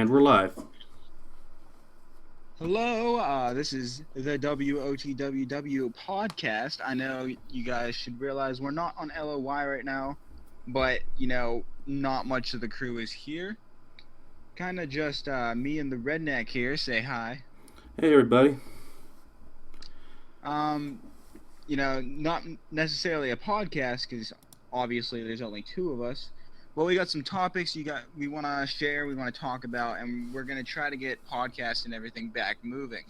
And we're live. Hello, this is the WOTWW podcast. I know you guys should realize we're not on LOY right now, but not much of the crew is here. Kind of just me and the redneck here. Say hi. Hey, everybody. Um, not necessarily a podcast because obviously there's only two of us. Well, we got some topics we want to share, we want to talk about, and we're going to try to get podcasts and everything back moving.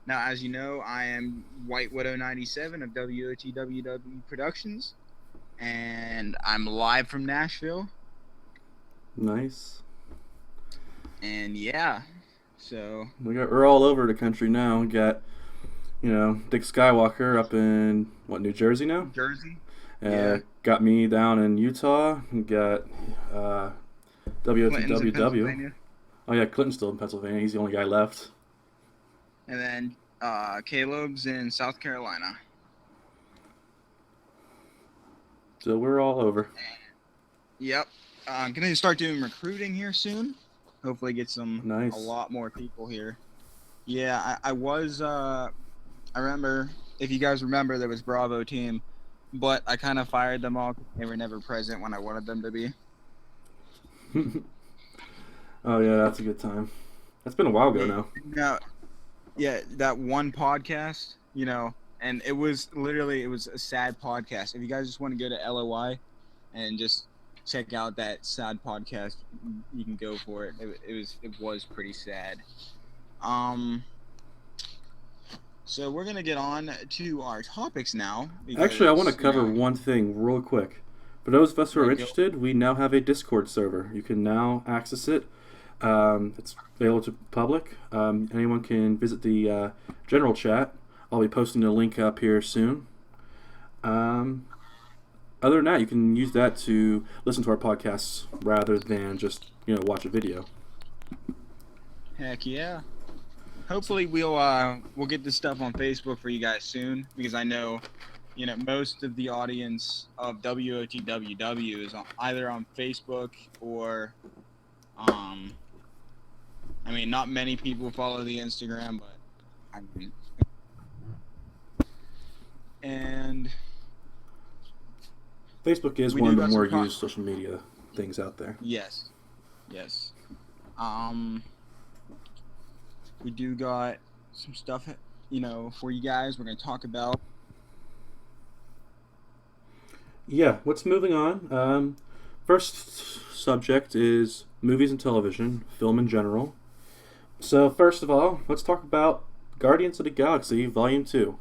Now, as you know, I am White Widow 97 of WOTWW Productions, and I'm live from Nashville. Nice. And yeah, so We're all over the country now. We got, Dick Skywalker up in, New Jersey now? Jersey. Yeah. Got me down in Utah. We got WOTWW. Oh, yeah, Clinton's still in Pennsylvania. He's the only guy left. And then Caleb's in South Carolina. So we're all over. Yep. I'm going to start doing recruiting here soon. Hopefully get a lot more people here. Yeah, I remember, if you guys remember, there was Bravo team, but I kind of fired them all because they were never present when I wanted them to be. Oh, yeah, that's a good time. That's been a while ago now. Yeah, that one podcast, and it was a sad podcast. If you guys just want to go to LOY and just check out that sad podcast, you can go for it. It was pretty sad. So we're gonna get on to our topics now. Actually, I want to cover one thing real quick. For those of us who are interested, we now have a Discord server. You can now access it. It's available to public. Anyone can visit the general chat. I'll be posting a link up here soon. Other than that, you can use that to listen to our podcasts rather than just watch a video. Heck yeah! Hopefully we'll get this stuff on Facebook for you guys soon, because I know most of the audience of WOTWW is either on Facebook or not many people follow the Instagram, but and Facebook is one of the more used social media things out there. Yes. We do got some stuff, for you guys. We're going to talk about. Yeah, what's moving on? First subject is movies and television, film in general. So first of all, let's talk about Guardians of the Galaxy Volume 2.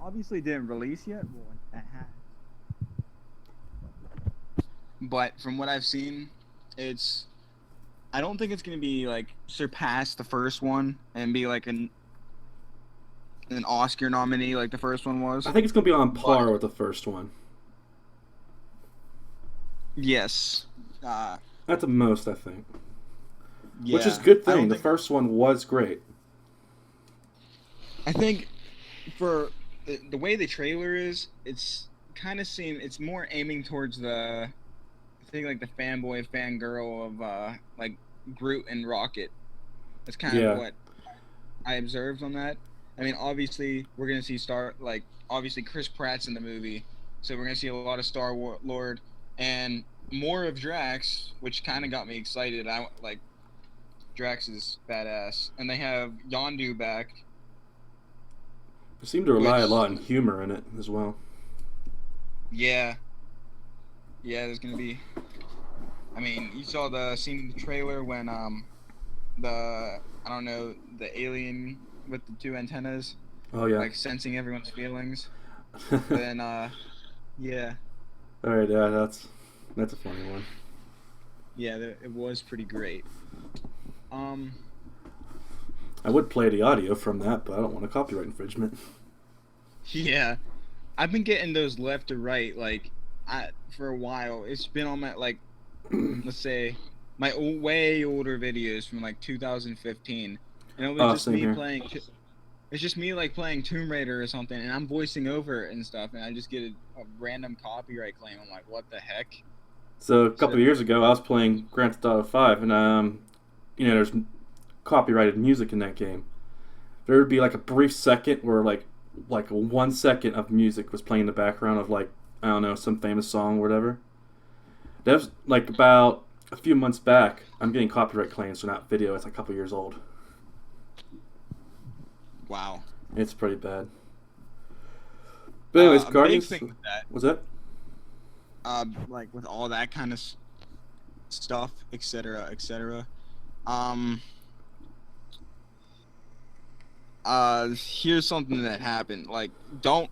Obviously didn't release yet. But from what I've seen, I don't think it's going to be surpass the first one and be an Oscar nominee like the first one was. I think it's going to be on par with the first one. Yes. At the most, I think. Yeah, which is a good thing. The first one was great. I think for the way the trailer is, it's more aiming towards the the fanboy, fangirl of Groot and Rocket. That's kind of what I observed on that. I mean, obviously we're gonna see obviously Chris Pratt's in the movie, so we're gonna see a lot of Star-Lord and more of Drax, which kind of got me excited. Drax is badass, and they have Yondu back. They seem to rely a lot on humor in it as well. Yeah, there's gonna be. I mean, you saw the scene in the trailer when the alien with the two antennas. Oh yeah. Sensing everyone's feelings. Then yeah. All right, yeah, that's a funny one. Yeah, it was pretty great. I would play the audio from that, but I don't want a copyright infringement. Yeah, I've been getting those left to right for a while. It's been on my let's say my way older videos from 2015, and it was just me playing. It's just me playing Tomb Raider or something, and I'm voicing over it and stuff, and I just get a random copyright claim. I'm like, what the heck? So a couple So, of years ago, I was playing Grand Theft Auto 5, and there's copyrighted music in that game. There would be like a brief second where like 1 second of music was playing in the background of like I don't know some famous song or whatever. That was like about a few months back. I'm getting copyright claims for that video. It's like a couple years old. wow. It's pretty bad. But anyways, A big Guardians. thing with that, What's that? like with all that kind of stuff, etc., etc. Um, Here's something that happened. Like, don't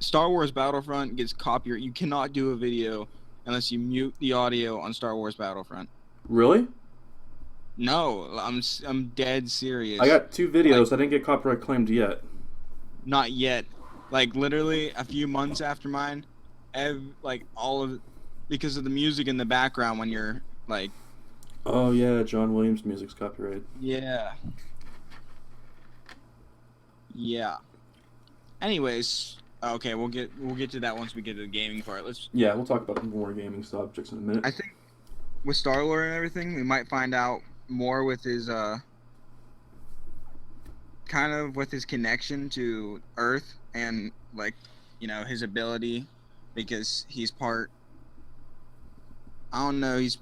Star Wars Battlefront gets copyright. You cannot do a video unless you mute the audio on Star Wars Battlefront. Really? No, I'm dead serious. I got two videos. Like, I didn't get copyright claimed yet. not yet. Like literally a few months after mine, like all of, because of the music in the background when you're like, Oh yeah, John Williams music's copyrighted. yeah, yeah. Anyways, okay, we'll get to that once we get to the gaming part. Let's. Yeah, we'll talk about more gaming subjects in a minute. I think with Star-Lord and everything, we might find out more with his kind of with his connection to Earth and like, his ability, because he's part. I don't know. He's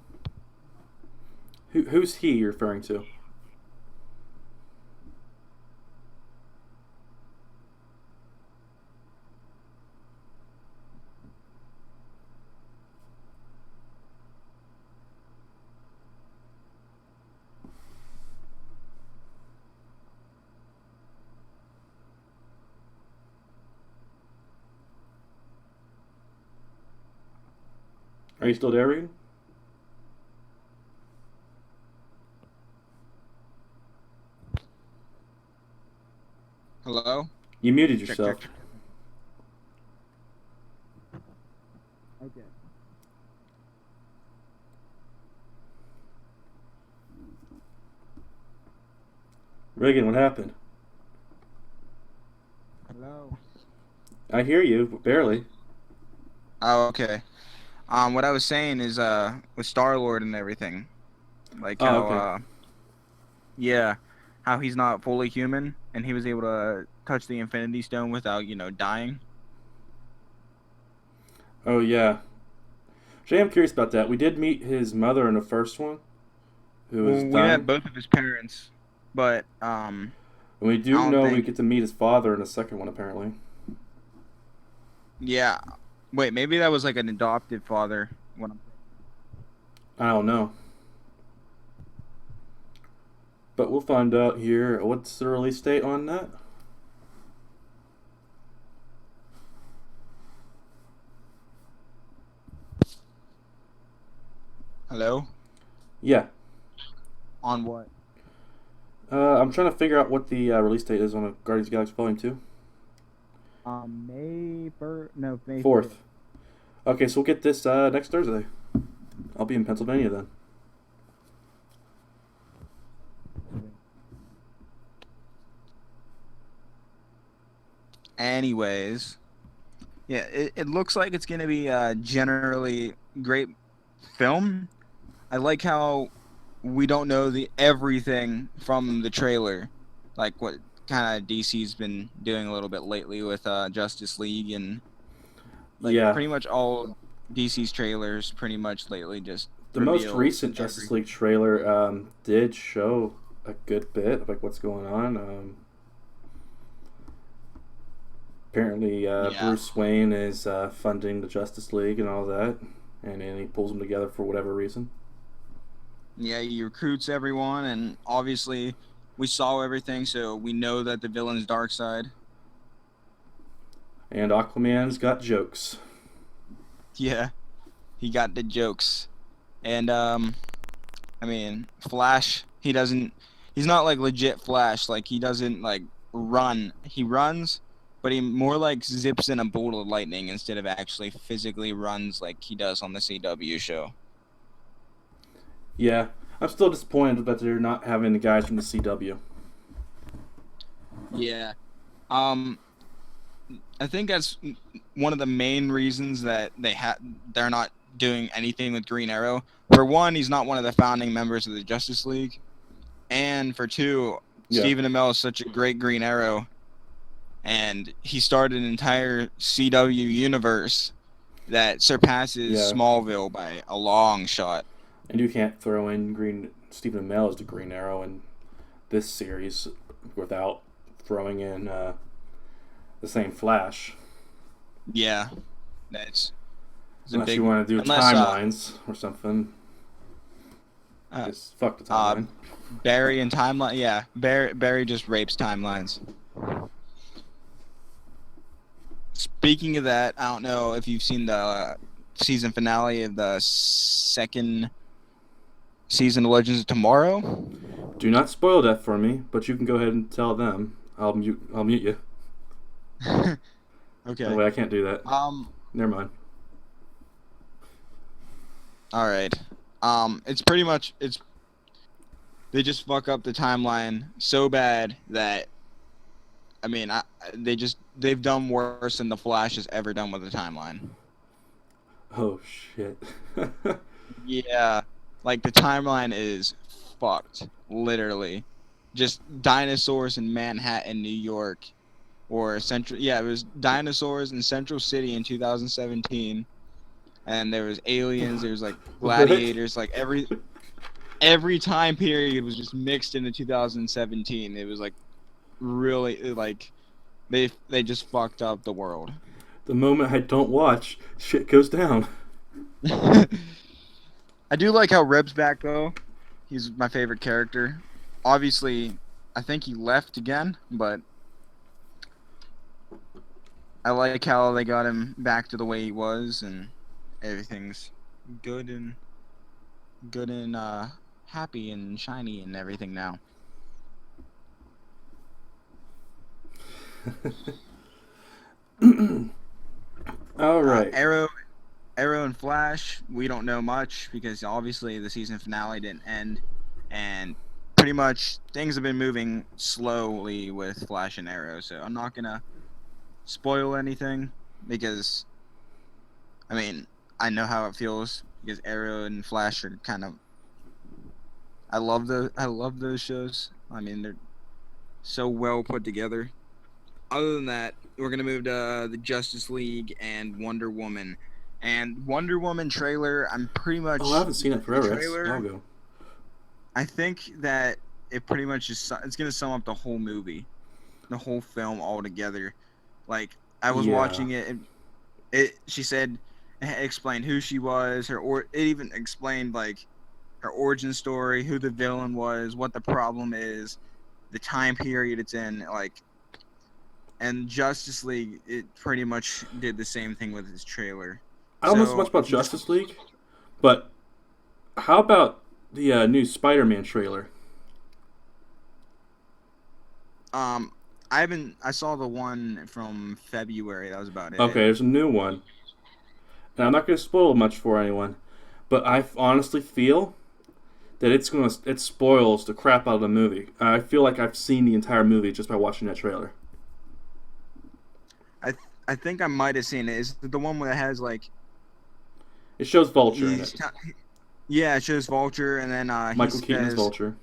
Who's he you're referring to? Are you still there, Regan? hello. You muted Check, yourself. check. Okay. Reagan, what happened? Hello. I hear you, but barely. Oh, okay. What I was saying is, with Star-Lord and everything, like Oh, how, okay. yeah, how he's not fully human, and he was able to touch the Infinity Stone without, dying. Oh yeah. Jay, I'm curious about that. We did meet his mother in the first one, who was Well, we met dying. both of his parents, but, And we I do don't know we think, get to meet his father in the second one, apparently. yeah. Wait, maybe that was like an adopted father. When I'm, I don't know. But we'll find out here. What's the release date on that? hello? Yeah. On what? I'm trying to figure out what the release date is on a Guardians of the Galaxy Volume 2. May 1st? No, May 5th. 4th. Okay, so we'll get this next Thursday. I'll be in Pennsylvania then. Anyways, yeah, it looks like it's gonna be a generally great film. I like how we don't know the everything from the trailer, like what kind of DC's been doing a little bit lately with Justice League, and like Yeah. pretty much all DC's trailers pretty much lately just The most reveal recent Justice League trailer did show a good bit of like what's going on. Apparently, Yeah, Bruce Wayne is funding the Justice League and all that, and then he pulls them together for whatever reason. yeah, he recruits everyone, and obviously we saw everything, so we know that the villain's Darkseid. And Aquaman's got jokes. Yeah, he got the jokes. And I mean, Flash, he's not like legit Flash, like he doesn't like run. He runs, but he more like zips in a bolt of lightning instead of actually physically runs like he does on the CW show. Yeah, I'm still disappointed that they're not having the guys from the CW. Yeah. Um I think that's one of the main reasons that they're not doing anything with Green Arrow. For one, he's not one of the founding members of the Justice League, and for two, Yeah. Stephen Amell is such a great Green Arrow, and he started an entire CW universe that surpasses Yeah. Smallville by a long shot. And you can't throw in Stephen Amell as the Green Arrow in this series without throwing in the same Flash. Yeah, it's unless you want to do timelines or something. Just fuck the timeline. Barry and timeline. Yeah, Barry just rapes timelines. Speaking of that, I don't know if you've seen the season finale of the second season of Legends of Tomorrow. Do not spoil that for me, but you can go ahead and tell them. I'll mute you. Okay. No way, I can't do that. Never mind. All right. It's pretty much they just fuck up the timeline so bad that I mean, they've done worse than the Flash has ever done with the timeline. Oh shit. Yeah, like the timeline is fucked, literally. Just dinosaurs in Manhattan, New York, or Central. Yeah, it was dinosaurs in Central City in 2017, and there was aliens. There was like gladiators. Like every time period was just mixed into 2017. It was like really like they just fucked up the world. The moment I don't watch, shit goes down. I do like how Reb's back though. He's my favorite character. Obviously, I think he left again, but I like how they got him back to the way he was, and everything's good and happy and shiny and everything now. All right. Arrow and Flash, we don't know much because obviously the season finale didn't end, and pretty much things have been moving slowly with Flash and Arrow. So I'm not gonna spoil anything because, I mean, I know how it feels because Arrow and Flash are kind of. I love those shows. I mean, they're so well put together. Other than that, we're gonna move to the Justice League and Wonder Woman. And Wonder Woman trailer, I'm pretty much. Oh, I haven't seen it forever. I'll go. I think that it pretty much it's gonna sum up the whole movie, the whole film altogether. Like I was watching it, she said, it explained who she was, it even explained like her origin story, who the villain was, what the problem is, the time period it's in, like. And Justice League, it pretty much did the same thing with his trailer. I don't know so much about Justice League, but how about the new Spider-Man trailer? I saw the one from February. That was about it. Okay, there's a new one. And I'm not going to spoil much for anyone, but I honestly feel that it spoils the crap out of the movie. I feel like I've seen the entire movie just by watching that trailer. I think I might have seen it. Is it the one where it has like? It shows Vulture in it. Yeah, it shows Vulture, and then Michael Keaton is Vulture.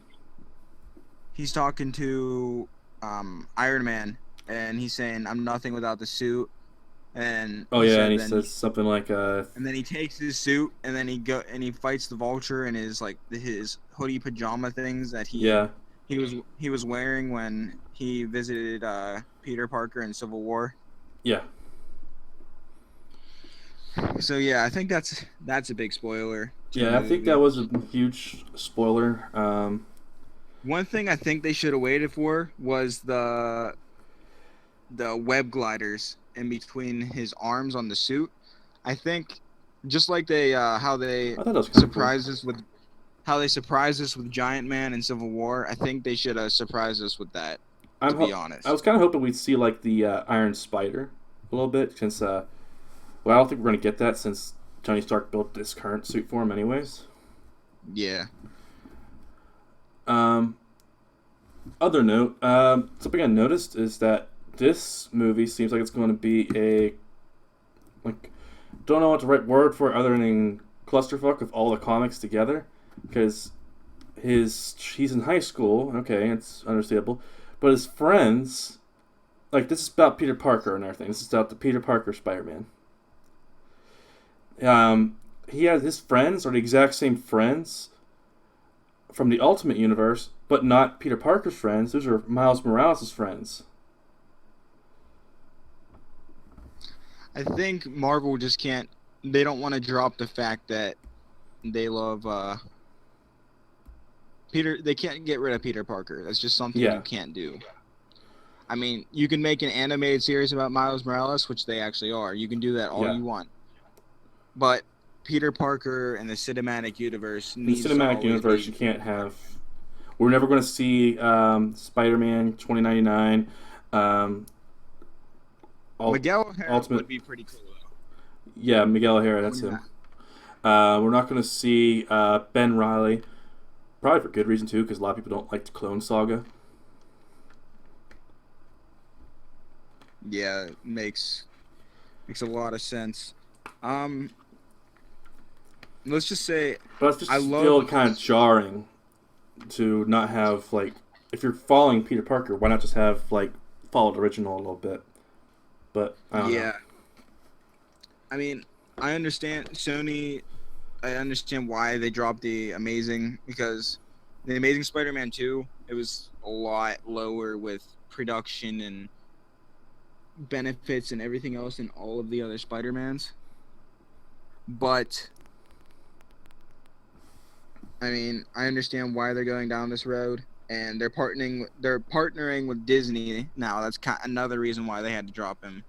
He's talking to Iron Man, and he's saying, "I'm nothing without the suit." And he says something like And then he takes his suit, and then he fights the Vulture in his hoodie pajama things that he was wearing when he visited Peter Parker in Civil War. Yeah. So yeah, I think that's a big spoiler. Yeah, I think that was a huge spoiler. One thing I think they should have waited for was the web gliders in between his arms on the suit. I think just like how they surprised us with Giant Man in Civil War, I think they should have surprised us with that. To be honest, I was kind of hoping we'd see like the Iron Spider a little bit, since I don't think we're gonna get that since Tony Stark built this current suit for him, anyways. Yeah. Other note, something I noticed is that this movie seems like it's going to be don't know what the right word for it other than clusterfuck of all the comics together, because he's in high school. Okay, it's understandable, but his friends, like, this is about Peter Parker and everything. This is about the Peter Parker Spider-Man. He has his friends are the exact same friends from the Ultimate Universe, but not Peter Parker's friends. Those are Miles Morales' friends. I think Marvel just can't. They don't want to drop the fact that they love Peter. They can't get rid of Peter Parker. That's just something Yeah, you can't do. I mean, you can make an animated series about Miles Morales, which they actually are. You can do that all yeah. you want. But Peter Parker and the cinematic universe In the needs to cinematic always universe, be. you can't have. We're never going to see Spider-Man 2099, um, Miguel O'Hara Ultimate. would be pretty cool though. Yeah, Miguel O'Hara, that's Yeah. him. We're not going to see Ben Riley, probably for good reason too, because a lot of people don't like the Clone Saga. Yeah, makes a lot of sense. Um, let's just say But it's just I still love. kind of jarring to not have, like, if you're following Peter Parker, why not just have, like, follow the original a little bit? But I don't know. Yeah, I mean, I understand Sony. I understand why they dropped the Amazing because the Amazing Spider-Man 2, it was a lot lower with production and benefits and everything else than all of the other Spider-Mans. But I mean, I understand why they're going down this road, and they're partnering with Disney now. That's another reason why they had to drop him.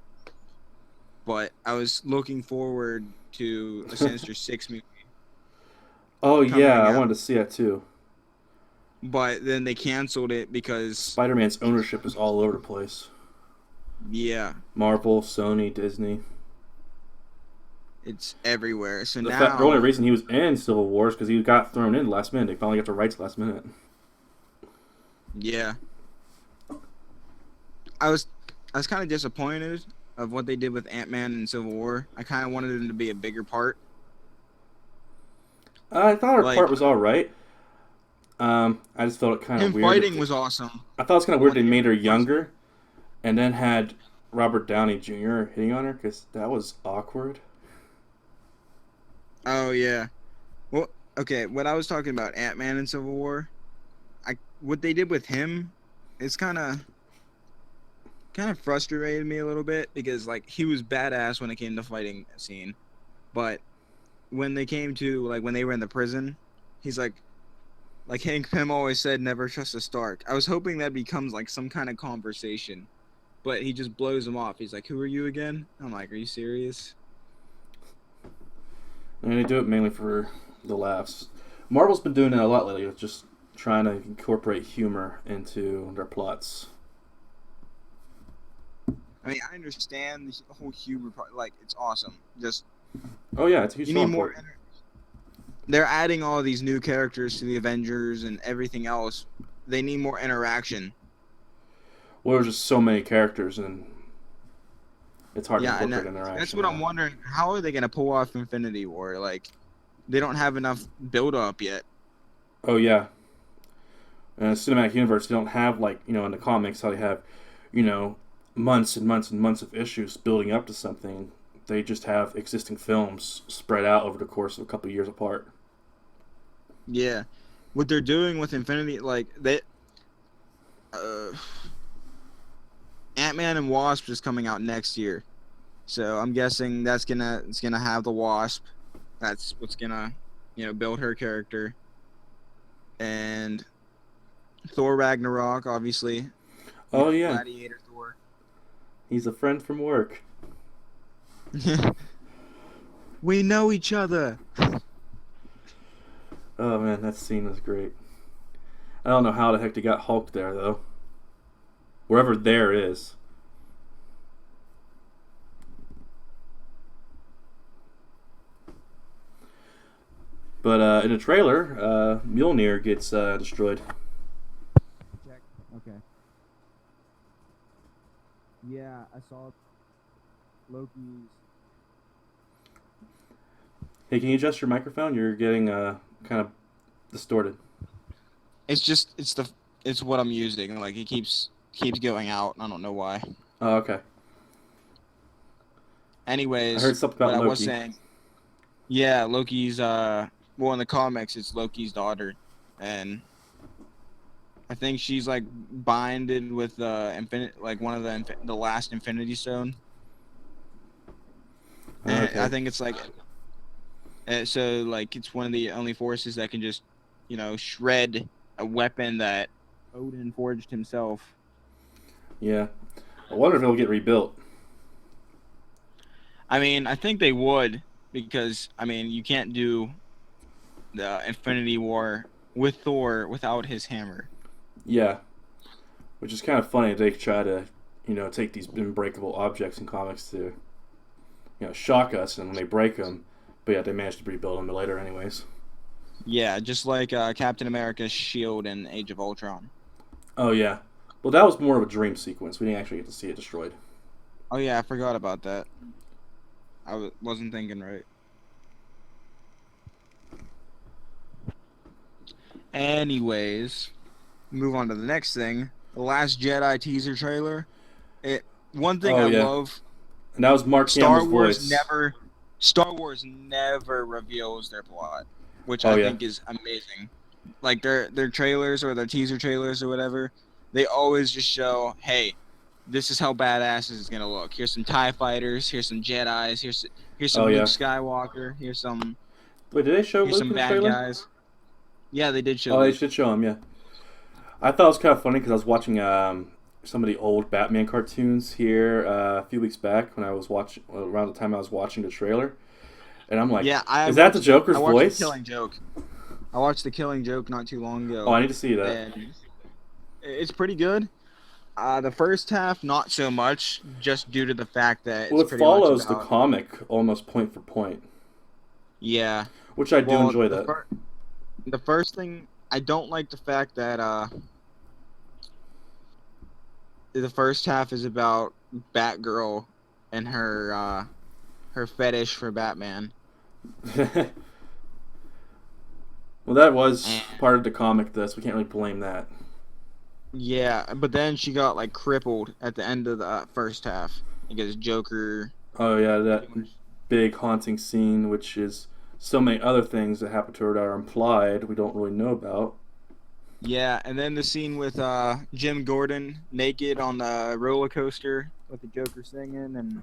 But I was looking forward to a Sinister Six movie Oh yeah, coming I out, wanted to see that too. but then they canceled it because Spider-Man's ownership is all over the place. yeah, Marvel, Sony, Disney. it's everywhere. So The only now, reason he was in Civil War is because he got thrown in last minute. They finally got the rights last minute. yeah, I was I was kind of disappointed of what they did with Ant-Man and Civil War. I kind of wanted him to be a bigger part. I thought her part Like was all right. I just felt it kind of him weird that fighting was awesome. I thought it was kind of But weird when they they were made in her the prison, younger and then had Robert Downey Jr. hitting on her because that was awkward. oh yeah. Well, okay. What I was talking about, Ant-Man and Civil War. What they did with him, is kind of frustrated me a little bit because like he was badass when it came to fighting scene, but when they came to like when they were in the prison, he's like Hank Pym always said, never trust a Stark. I was hoping that becomes like some kind of conversation, but he just blows him off. He's like, "Who are you again?" I'm like, "Are you serious?" And they do it mainly for the laughs. Marvel's been doing that a lot lately, with just trying to incorporate humor into their plots. I mean, I understand the whole humor part. Like, it's awesome. Just Oh yeah, it's a huge you need selling more. point. They're adding all these new characters to the Avengers and everything else. They need more interaction. Well, there's just so many characters, and it's hard to Yeah, and incorporate that's interaction what I'm now. wondering. How are they gonna pull off Infinity War? Like, they don't have enough build up yet. Oh yeah, in a cinematic universe, they don't have, like, in the comics how they have, you know, months and months and months of issues building up to something. They just have existing films spread out over the course of a couple of years apart. Yeah, what they're doing with Infinity, like uh, Ant-Man and Wasp is coming out next year, so I'm guessing it's gonna have the Wasp. That's what's gonna, build her character. And Thor Ragnarok, obviously, Oh yeah, Gladiator Thor. he's a friend from work. We know each other. Oh man, that scene was great. I don't know how the heck they got Hulk there though. Wherever there is. But in the trailer, Mjolnir gets destroyed. Check. Okay. Yeah, I saw Loki's Hey, can you adjust your microphone? You're getting kind of distorted. It's what I'm using. Like it keeps going out. I don't know why. Oh, okay. I heard Anyways, something what about I was Loki. saying, yeah, Loki's well in the comics it's Loki's daughter, and I think she's like binded with infinite like one of the last Infinity Stone, and I Okay. think it's like so like it's one of the only forces that can just shred a weapon that Odin forged himself. Yeah. I wonder if it'll get rebuilt. I mean, I think they would because I mean you can't do the Infinity War with Thor without his hammer. Yeah. Which is kind of funny. They try to, take these unbreakable objects in comics to, shock us, and when they break them, but yeah, they manage to rebuild them later, anyways. Yeah, just like Captain America's shield in Age of Ultron. Oh yeah. Well, that was more of a dream sequence. We didn't actually get to see it destroyed. Oh yeah, I forgot about that. Wasn't thinking right. Anyways, move on to the next thing. The Last Jedi teaser trailer. It one thing Oh I yeah. love. And that was Mark Star Hamill's Wars voice. never Star Wars never reveals their plot, which Oh I yeah. think is amazing. Like their trailers or their teaser trailers or whatever, they always just show, hey, this is how badass this is gonna look. Here's some TIE fighters, here's some Jedi's, here's Oh some Luke yeah. Skywalker, Wait, did they show here's Luke some in the bad trailer? guys. Yeah, they did show Oh, they Luke. should show him. Yeah. I thought it was kind of funny because I was watching some of the old Batman cartoons here a few weeks back when I was watching around the time I was watching the trailer, and I'm like, Yeah, is that the Joker's I watched The voice? Killing Joke. I watched The Killing Joke not too long Oh, ago, I need to see that. and it's pretty good. The first half, not so much, just due to the fact that Well, it's it pretty much follows the about. comic almost point for point, Yeah. which I do Well, enjoy that. the first thing I don't like the fact that the first half is about Batgirl and her fetish for Batman. Well, that was And part of the comic, so we can't really blame that. yeah, but then she got like crippled at the end of the first half because Joker Oh yeah, that pretty much. big haunting scene, which is so many other things that happen to her that are implied we don't really know about. Yeah, and then the scene with Jim Gordon naked on the roller coaster with the Joker singing, and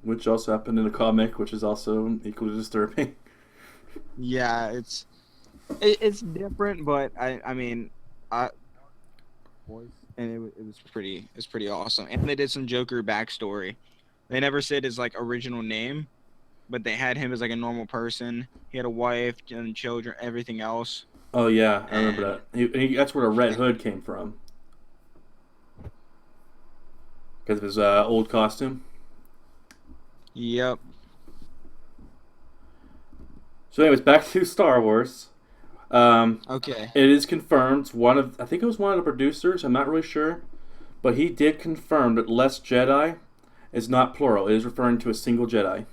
Which also happened in a comic, which is also equally disturbing. yeah, it's different, but I mean, I voice and it was pretty awesome, and they did some Joker backstory. They never said his like original name, but they had him as like a normal person. He had a wife and children, everything else, Oh yeah, I remember and that. That's where the red hood came from, because of his old costume. yep. So, anyways, back to Star Wars. Okay. It is confirmed. I think it was one of the producers. I'm not really sure, but he did confirm that less Jedi is not plural. It is referring to a single Jedi,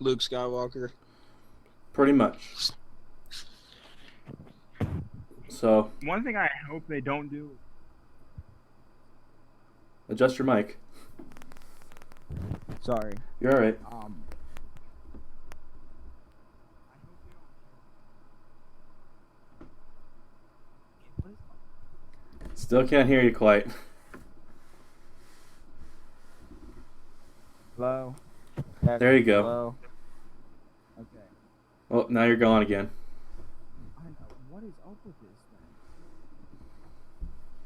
Luke Skywalker. pretty much. So, One thing I hope they don't do. adjust your mic. Sorry. You're all right. Still can't hear you quite. Hello. There you go. Hello. Okay. Well, now you're gone again. What is up with this thing?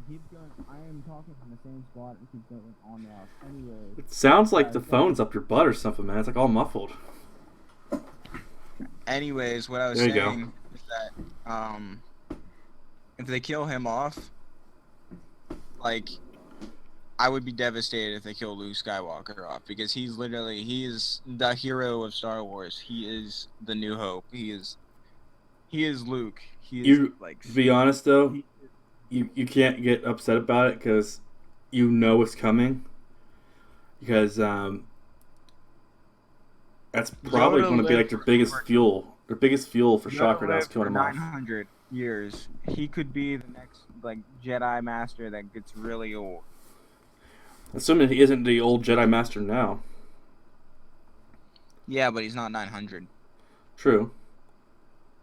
Keeps going. I am talking from the same spot and keeps going on and off. Anyway. It sounds like the phone's up your butt or something, man. It's like all muffled. Anyways, what I was There you go. saying is that if they kill him off, like I would be devastated if they kill Luke Skywalker off because he is the hero of Star Wars. He is the New Hope. He is Luke. He is To be honest though, you can't get upset about it because you know it's coming. Because That's probably Yoda going to be like lived their biggest for fuel. Their biggest fuel for Yoda Shocker now is lived killing for him off. 900 years. He could be the next like Jedi Master that gets really old. Assuming he isn't the old Jedi Master now. Yeah, but he's not 900. True.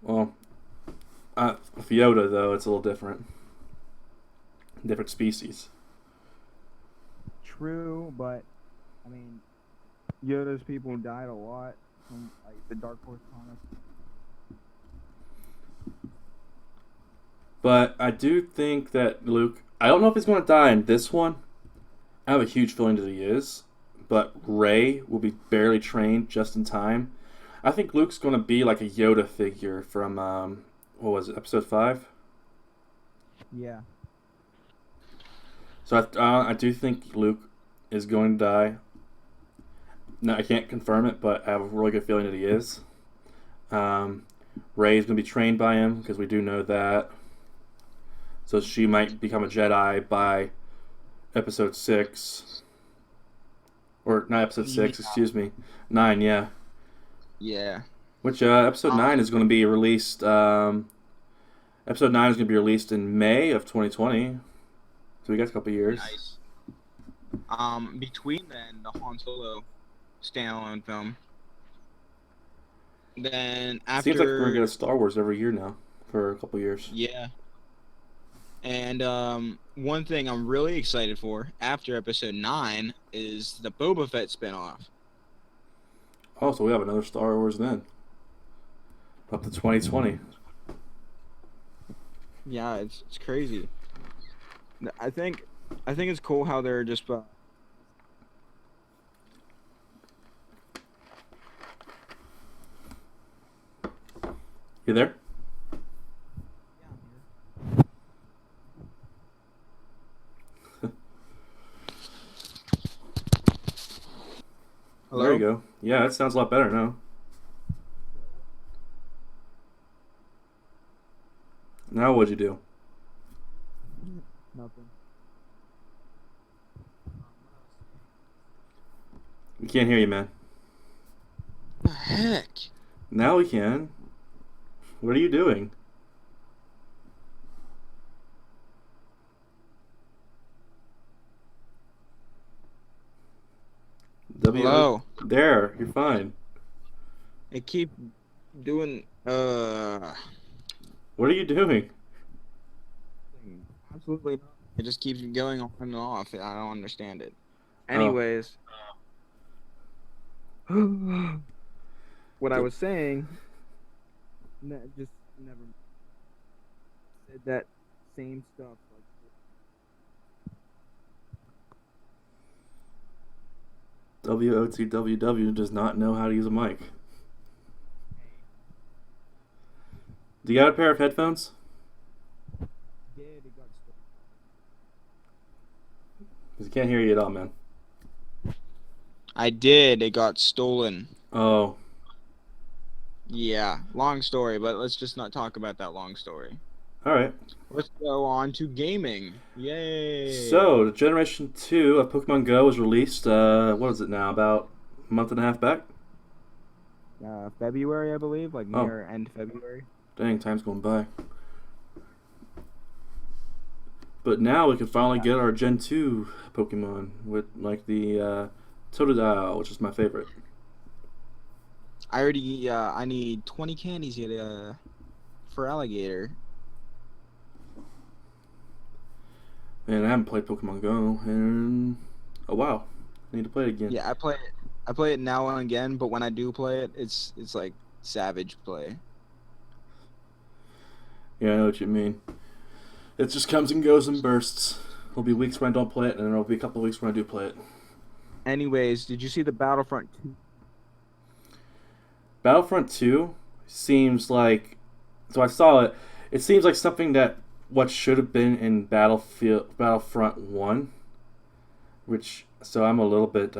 Well, with Yoda, though, it's a little different. Different species. True, but I mean, Yoda's people died a lot from like the Dark Horse comics. But I do think that Luke, I don't know if he's going to die in this one. I have a huge feeling that he is. But Rey will be barely trained just in time. I think Luke's going to be like a Yoda figure from, what was it, episode 5? Yeah. So I do think Luke is going to die. No, I can't confirm it, but I have a really good feeling that he is. Rey is going to be trained by him because we do know that. So she might become a Jedi by episode 6. Or not episode 6, excuse me. 9, yeah. Yeah. Which episode 9 is going to be released. Episode 9 is going to be released in May of 2020. So we got a couple years. Nice. Between then, the Han Solo standalone film. Then after. Seems like we're going to get a Star Wars every year now for a couple years. Yeah. And one thing I'm really excited for after episode 9 is the Boba Fett spinoff. Oh, so we have another Star Wars then. Up to 2020. Yeah, it's crazy. I think it's cool how they're just You there? Hello? There you go. Yeah, that sounds a lot better now. Now what'd you do? Nothing. We can't hear you, man. The heck? Now we can. What are you doing? Hello? There, you're fine. I keep doing What are you doing? Absolutely not. it just keeps going on and off. I don't understand it. Anyways, what I was saying, just never said that same stuff. WOTWW does not know how to use a mic. Do you got a pair of headphones? Because I can't hear you at all, man. I did. It got stolen. Oh. Yeah, long story, but let's just not talk about that long story. Alright. Let's go on to gaming. Yay! So, the Generation 2 of Pokemon Go was released, what is it now, about a month and a half back? February, I believe, like Oh. near end February. Dang, time's going by. But now we can finally get our Gen 2 Pokemon with, like, the Totodile, which is my favorite. I already, I need 20 candies yet, for Alligator. And I haven't played Pokemon Go in a while. I need to play it again. Yeah, I play it now and again, but when I do play it, it's like savage play. Yeah, I know what you mean. It just comes and goes in bursts. There'll be weeks when I don't play it, and then there'll be a couple of weeks when I do play it. Anyways, did you see the Battlefront 2? Battlefront 2 seems like... So I saw it. It seems like something that what should have been in Battlefront 1. So I'm a little bit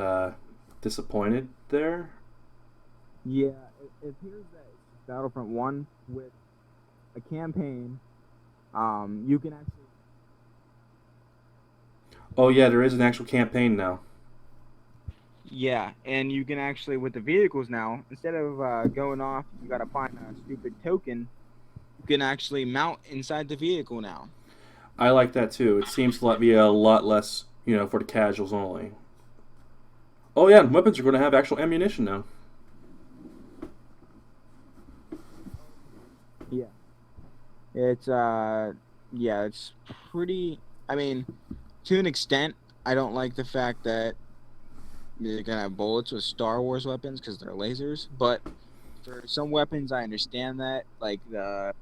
disappointed there. Yeah, it appears that it's Battlefront 1 with a campaign. You can actually... Oh yeah, there is an actual campaign now. Yeah, and you can actually with the vehicles now, instead of going off, you gotta find a stupid token. You can actually mount inside the vehicle now. I like that too. It seems to be a lot less, for the casuals only. Oh yeah, and weapons are going to have actual ammunition now. Yeah, it's yeah, it's pretty. I mean, to an extent, I don't like the fact that they're gonna have bullets with Star Wars weapons because they're lasers. But for some weapons, I understand that, like the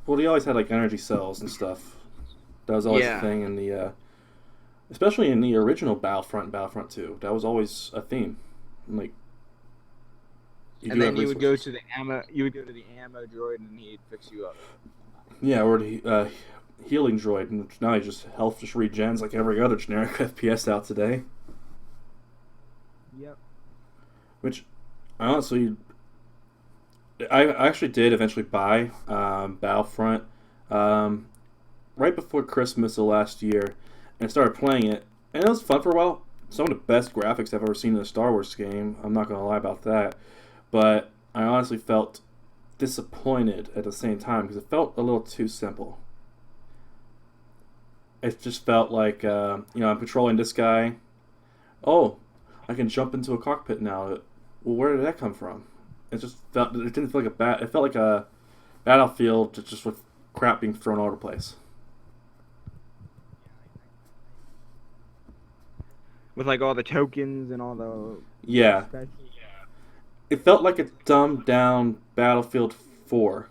Well, they always had like energy cells and stuff. That was always a yeah, thing in the, especially in the original Battlefront, and Battlefront 2. That was always a theme. Like you and do have then you would go resources. to the ammo. You would go to the ammo droid, and he'd fix you up. Yeah, or the healing droid, and now he just health just regens like every other generic FPS out today. Yep. Which, honestly, I actually did eventually buy Battlefront right before Christmas of last year, and started playing it, and it was fun for a while. Some of the best graphics I've ever seen in a Star Wars game. I'm not gonna lie about that, but I honestly felt disappointed at the same time because it felt a little too simple. It just felt like I'm patrolling this guy. Oh, I can jump into a cockpit now. Well, where did that come from? It just felt. It didn't feel like a bat. It felt like a battlefield just with crap being thrown all over the place. With like all the tokens and all the Yeah, special. it felt like a dumbed down Battlefield 4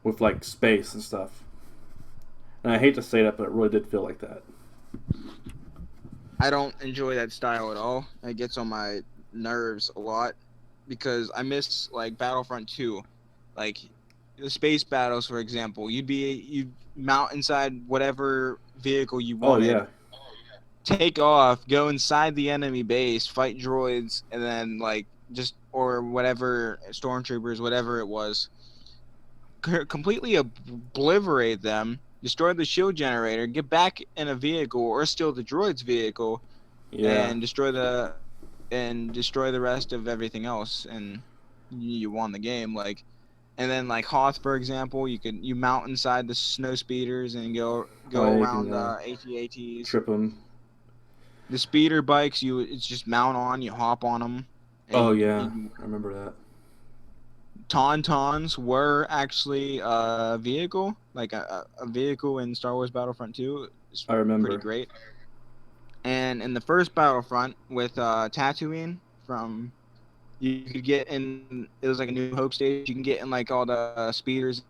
with like space and stuff. And I hate to say that, but it really did feel like that. I don't enjoy that style at all. It gets on my nerves a lot because I miss like Battlefront 2. Like the space battles, for example, you'd mount inside whatever vehicle you Oh wanted, yeah, take off, go inside the enemy base, fight droids, and then like just or whatever stormtroopers, whatever it was, completely obliterate them, destroy the shield generator, get back in a vehicle or steal the droid's vehicle, yeah. and destroy the rest of everything else, and you won the game. Like, and then like Hoth, for example, you mount inside the snow speeders and Oh, go yeah, you can around AT-ATs. trip them. The speeder bikes, it's just mount on, you hop on them, Oh and yeah, you, I remember that. Tauntauns were actually a vehicle, like a vehicle in Star Wars Battlefront 2. It's I pretty remember. great. And in the first Battlefront with Tatooine, from you could get in, it was like a New Hope stage. You can get in like all the speeders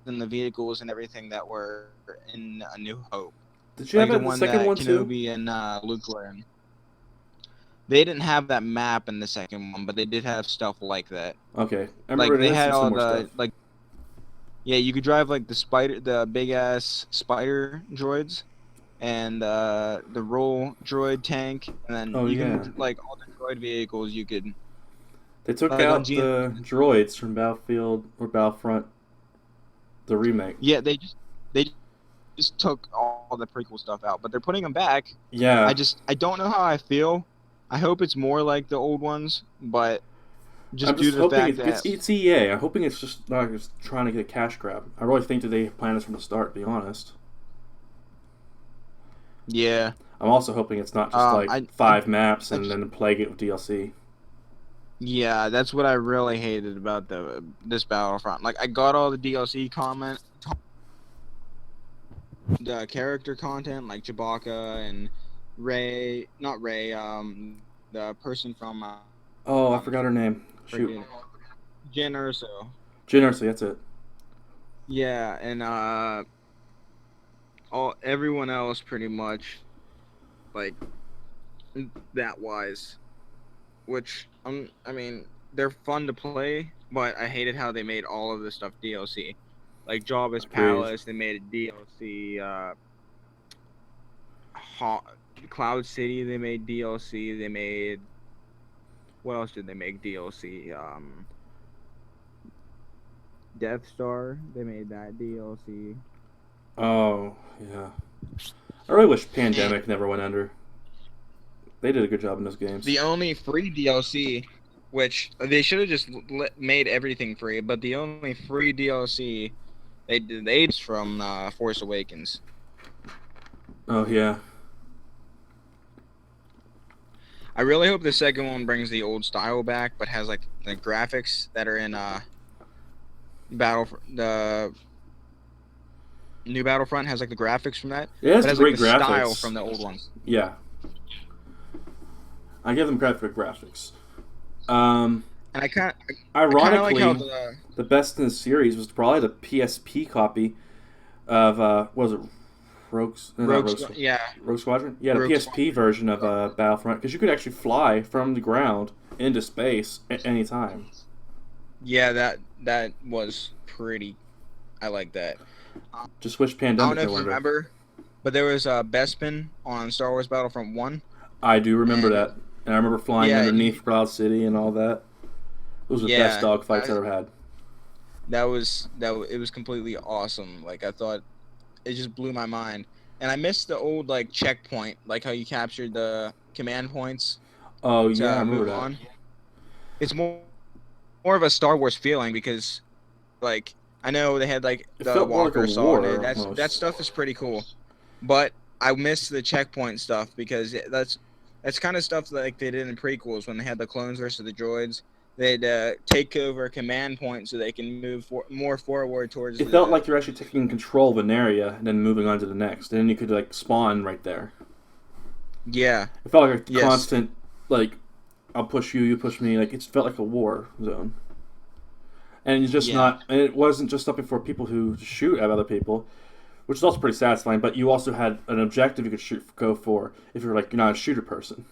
and the vehicles and everything that were in A New Hope, Did you have like it the in the one second that one too? Kenobi and Luke were in. They didn't have that map in the second one, but they did have stuff like that. Okay, I remember Like it they had had some all similar stuff. the like yeah, you could drive like the big ass spider droids, and the roll droid tank, and then Oh you yeah, can like all the droid vehicles you could they took like on out GN. the droids from Battlefield or Battlefront, the remake. Yeah, they just took all the prequel stuff out, but they're putting them back. Yeah, I don't know how I feel. I hope it's more like the old ones, but I'm just due just to the hoping fact that it's EA. I'm hoping it's just not just trying to get a cash grab. I really think that they planned this from the start. To be honest, yeah, I'm also hoping it's not just like I 5 maps I and just then plague it with DLC. yeah, that's what I really hated about this Battlefront. Like I got all the DLC the character content like Chewbacca and Ray, not Ray, the person from Oh, I forgot her name. Shoot, freaking Jyn Erso. Jyn Erso. That's it. Yeah, and all everyone else pretty much like that wise, which I mean they're fun to play, but I hated how they made all of this stuff DLC. Like Jabba's Agreed. Palace, they made a DLC. Ho- Cloud City, they made DLC. They made what else did they make DLC? Death Star, they made that DLC. Oh yeah. I really wish Pandemic never went under. They did a good job in those games. The only free DLC, which they should have just made everything free, but the only free DLC they did was from Force Awakens. Oh yeah. I really hope the second one brings the old style back, but has like the graphics that are in the new Battlefront has like the graphics from that. It has but has great like the graphics. style from the old ones. Yeah. I give them credit for graphics. And I kind of Ironically, like how the best in the series was probably the PSP copy of what was it, Rogue Squadron? yeah. Rogue Squadron? Yeah, the Rogue PSP version of Battlefront, because you could actually fly from the ground into space at any time. Yeah, that was pretty. I like that. Just wish I Pandemic. don't know if you remember, but there was Bespin on Star Wars Battlefront 1. I do remember And- that, and I remember flying underneath Cloud City and all that. Those were the best dog fights I ever had. It was completely awesome. Like I thought, it just blew my mind. And I missed the old like checkpoint, like how you captured the command points Oh to yeah, I remember move that. on. It's more of a Star Wars feeling because, like, I know they had like It the felt more like Walker a saw war, it. almost. That stuff is pretty cool, but I missed the checkpoint stuff because that's kind of stuff like they did in prequels when they had the clones versus the droids. They'd take over a command point so they can move more forward towards. It felt like you're actually taking control of an area and then moving on to the next, and then you could like spawn right there. Yeah. It felt like a Yes. constant, like, I'll push you, you push me. Like it felt like a war zone. And it's just Yeah. not. And it wasn't just something for people who shoot at other people, which is also pretty satisfying. But you also had an objective you could go for if you're like you're not a shooter person.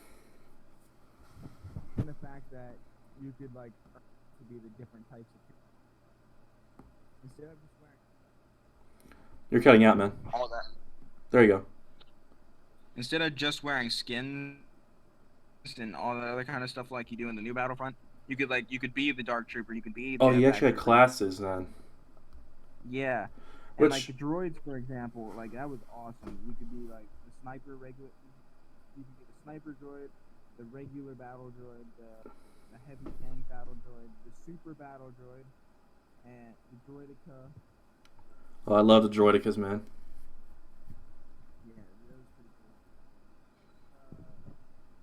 And the fact that you could like to be the different types of instead of just wearing You're cutting out, man. all that. There you go. Instead of just wearing skins and all the other kind of stuff like you do in the new Battlefront, you could be the Dark Trooper, you could be the Oh, you Jetpack actually had Trooper. classes then. yeah. Which- And like the droids, for example, like that was awesome. You could be like the sniper regular. You could be the sniper droid, the regular battle droid, the heavy tank battle droid, the super battle droid, and the droidica. Oh, I love the droidicas, man. Yeah, that was pretty cool.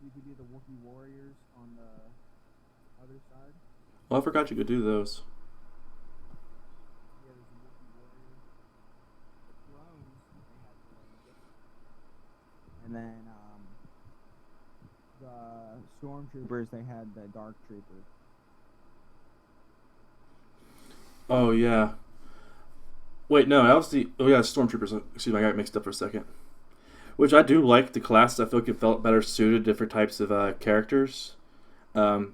You could be the Wookiee warriors on the other side. Oh, I forgot you could do those. Yeah, there's the Wookiee warriors. The clones, they had the and then the stormtroopers, they had the dark troopers. Oh yeah. Wait, no, that was the. Oh yeah, stormtroopers. Excuse me, I got mixed up for a second. Which I do like the class. I feel like it felt better suited to different types of characters. Because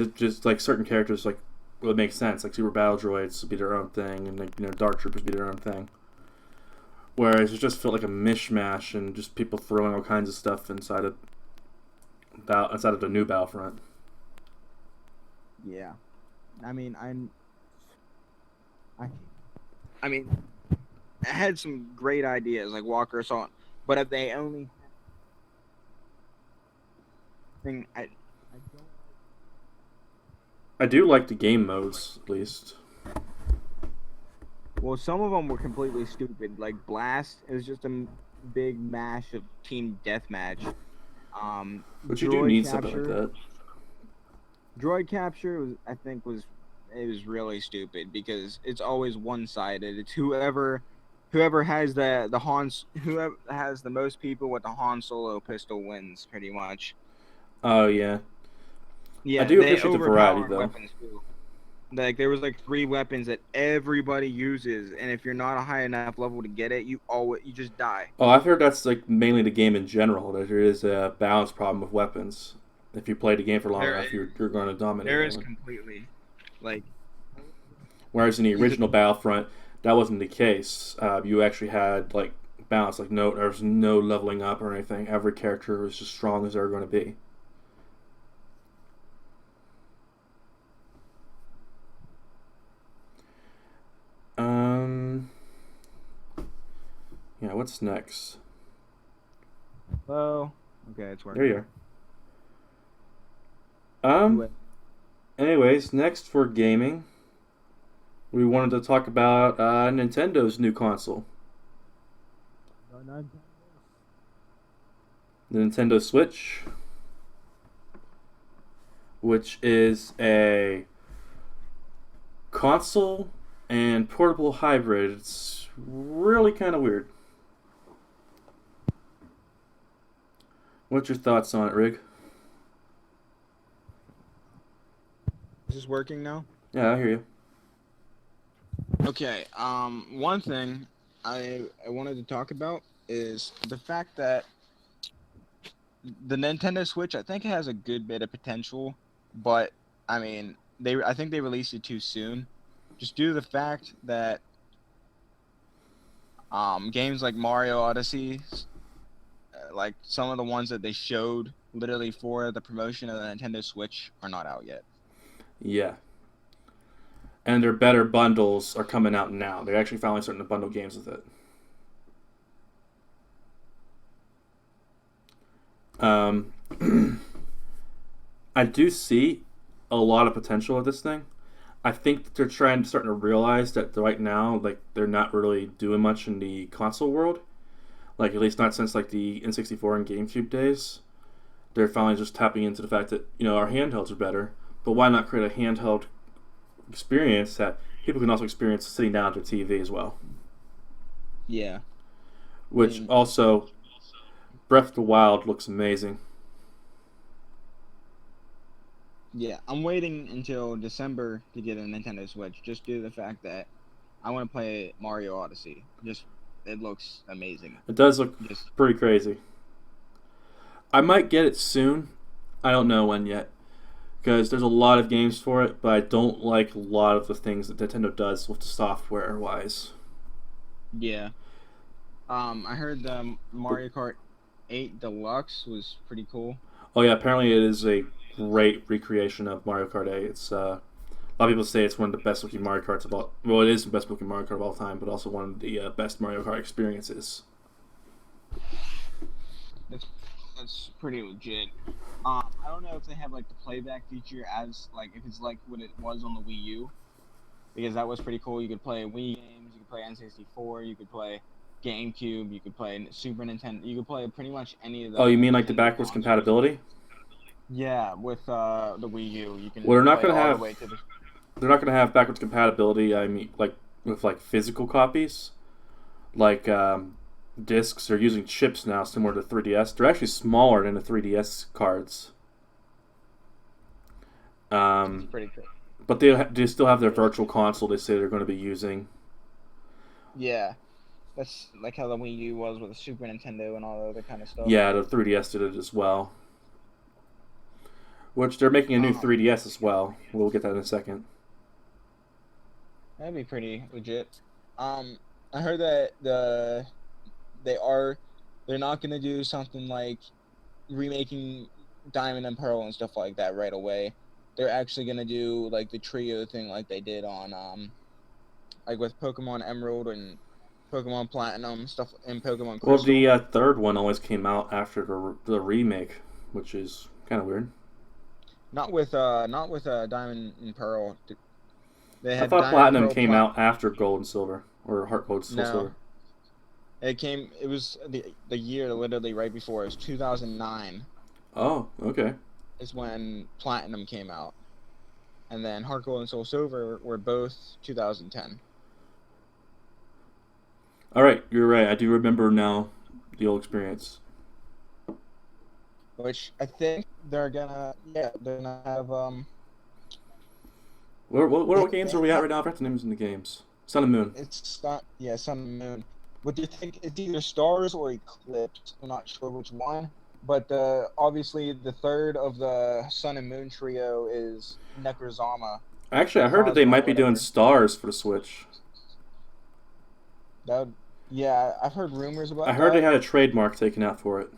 it just like certain characters like would make sense. Like super battle droids would be their own thing, and like dark troopers would be their own thing. Whereas it just felt like a mishmash and just people throwing all kinds of stuff inside of the new Battlefront. Yeah, I mean, I mean, it had some great ideas like Walker Assault, but if they only thing don't. I do like the game modes at least. Well, some of them were completely stupid. Like Blast is just a big mash of team deathmatch. But you do Droid need something like that. Droid capture was really stupid because it's always one-sided. It's whoever has whoever has the most people with the Han Solo pistol wins, pretty much. Oh yeah. Yeah, I do they appreciate the variety, overpowered though. weapons, too. Like there was like 3 weapons that everybody uses, and if you're not a high enough level to get it, you just die. Oh, I've heard that's like mainly the game in general. That there is a balance problem with weapons. If you play the game for long enough, you're going to dominate. there is it. completely like Whereas in the original Battlefront, that wasn't the case. You actually had like balance. Like there was no leveling up or anything. Every character was as strong as they were going to be. Yeah, what's next? Well, Okay, it's There working. you are. Anyways, next for gaming, we wanted to talk about Nintendo's new console, the Nintendo Switch, which is a console and portable hybrid. It's really kind of weird. What's your thoughts on it, Rig? Is this working now? Yeah, I hear you. Okay. One thing I wanted to talk about is the fact that the Nintendo Switch, I think it has a good bit of potential, but I mean, I think they released it too soon, just due to the fact that games like Mario Odyssey, like some of the ones that they showed literally for the promotion of the Nintendo Switch, are not out yet. Yeah. And their better bundles are coming out now. They're actually finally starting to bundle games with it. I do see a lot of potential with this thing. I think that they're starting to realize that right now, like they're not really doing much in the console world. Like at least not since like the N64 and GameCube days. They're finally just tapping into the fact that our handhelds are better, but why not create a handheld experience that people can also experience sitting down at their TV as well? Yeah. Which also, Breath of the Wild looks amazing. Yeah, I'm waiting until December to get a Nintendo Switch, just due to the fact that I want to play Mario Odyssey. It looks amazing. It does look pretty crazy. I might get it soon. I don't know when yet, because there's a lot of games for it, but I don't like a lot of the things that Nintendo does with the software wise. Yeah. I heard the Mario Kart 8 Deluxe was pretty cool. Oh yeah, apparently it is a great recreation of Mario Kart 8. It's a lot of people say it's one of the best looking Mario Karts of all. Well, it is the best looking Mario Kart of all time, but also one of the best Mario Kart experiences. That's pretty legit. I don't know if they have like the playback feature as like if it's like what it was on the Wii U, because that was pretty cool. You could play Wii games, you could play N64, you could play GameCube, you could play Super Nintendo, you could play pretty much any of the. Oh, you mean like Nintendo the backwards consoles. compatibility? Yeah, with the Wii U, you can. Well, they're not play gonna all have. the way to the... They're not going to have backwards compatibility. I mean, like with like physical copies, like discs. They're using chips now, similar to 3DS. They're actually smaller than the 3DS cards. It's pretty cool. But they still have their virtual console. They say they're going to be using. Yeah, that's like how the Wii U was with the Super Nintendo and all the other kind of stuff. Yeah, the 3DS did it as well. Which they're making a new 3DS as well. We'll get that in a second. That'd be pretty legit. I heard that they're not gonna do something like remaking Diamond and Pearl and stuff like that right away. They're actually gonna do like the trio thing like they did on like with Pokemon Emerald and Pokemon Platinum stuff and Pokemon Crystal. Well, the third one always came out after the remake, which is kind of weird. Not with Diamond and Pearl. I thought Diamond, Platinum Pearl, came out after Gold and Silver, or Heart Gold, Soul Silver. It was the year literally right before. It was 2009. Oh, okay. Is when Platinum came out, and then Heart Gold and Soul Silver were both 2010. All right, you're right. I do remember now the old experience. Which I think they're gonna have What games are we at right now? I forgot the names in the games. Sun and Moon. It's not Sun and Moon. What do you think? It's either Stars or Eclipse. I'm not sure which one. But obviously the third of the Sun and Moon trio is Necrozma. Actually, I heard that they might be doing Stars for the Switch. Yeah, I've heard rumors about that. I heard they had a trademark taken out for it.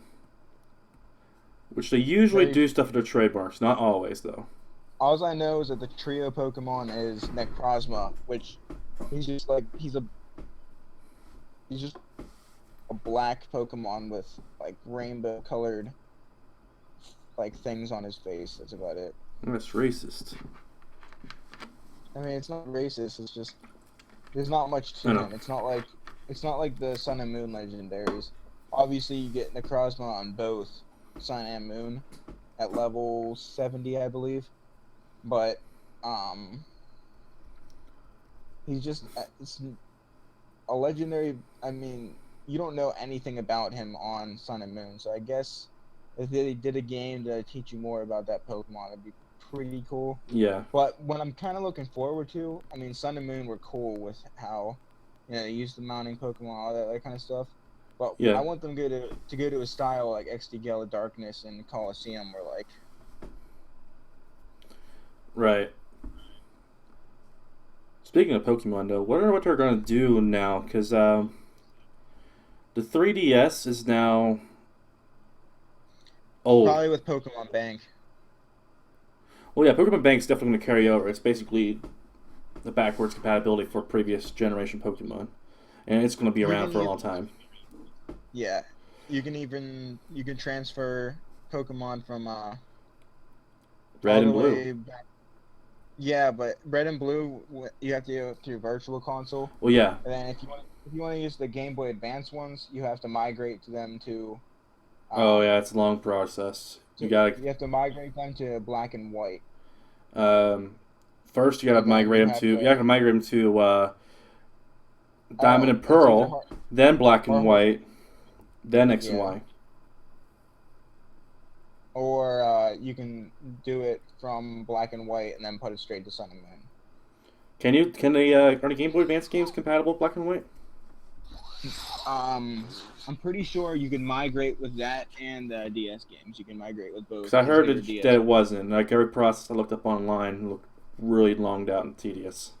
Which they usually do stuff with their trademarks. Not always, though. All I know is that the trio Pokemon is Necrozma, which he's just a black Pokemon with like rainbow colored like things on his face. That's about it. That's racist. I mean, it's not racist. It's just there's not much I to know. him. It's not like the Sun and Moon legendaries. Obviously, you get Necrozma on both Sun and Moon at level 70, I believe. But he's just it's a legendary. I mean, you don't know anything about him on Sun and Moon, so I guess if they did a game to teach you more about that Pokemon, it'd be pretty cool. Yeah. But what I'm kind of looking forward to, I mean, Sun and Moon were cool with how, they used the mounting Pokemon, all that kind of stuff. But Yeah. I want them to go to a style like XD Gala Darkness and Coliseum, where like Right. Speaking of Pokemon, though, wonder what they're going to do now, because the 3DS is now old. probably with Pokemon Bank. Well, yeah, Pokemon Bank's definitely going to carry over. It's basically the backwards compatibility for previous generation Pokemon, and it's going to be around for a long time. Yeah, you can transfer Pokemon from Red all and the Blue. way back. Yeah, but Red and Blue, you have to go through Virtual Console. Well, yeah, And then if you want to use the Game Boy Advance ones, you have to migrate to them to. oh yeah, it's a long process. You gotta You have to migrate them to Black and White. first you gotta And then migrate you them have to to- you gotta migrate them to Diamond and it's Pearl, either Har- then Black and or- White, then X and Yeah. Y. Or you can do it from Black and White and then put it straight to Sun and Moon. Can you? Can they? Are the Game Boy Advance games compatible with Black and White? I'm pretty sure you can migrate with that and the DS games. You can migrate with both. Because I heard They're that, DS. that it wasn't. Like every process I looked up online looked really longed out and tedious.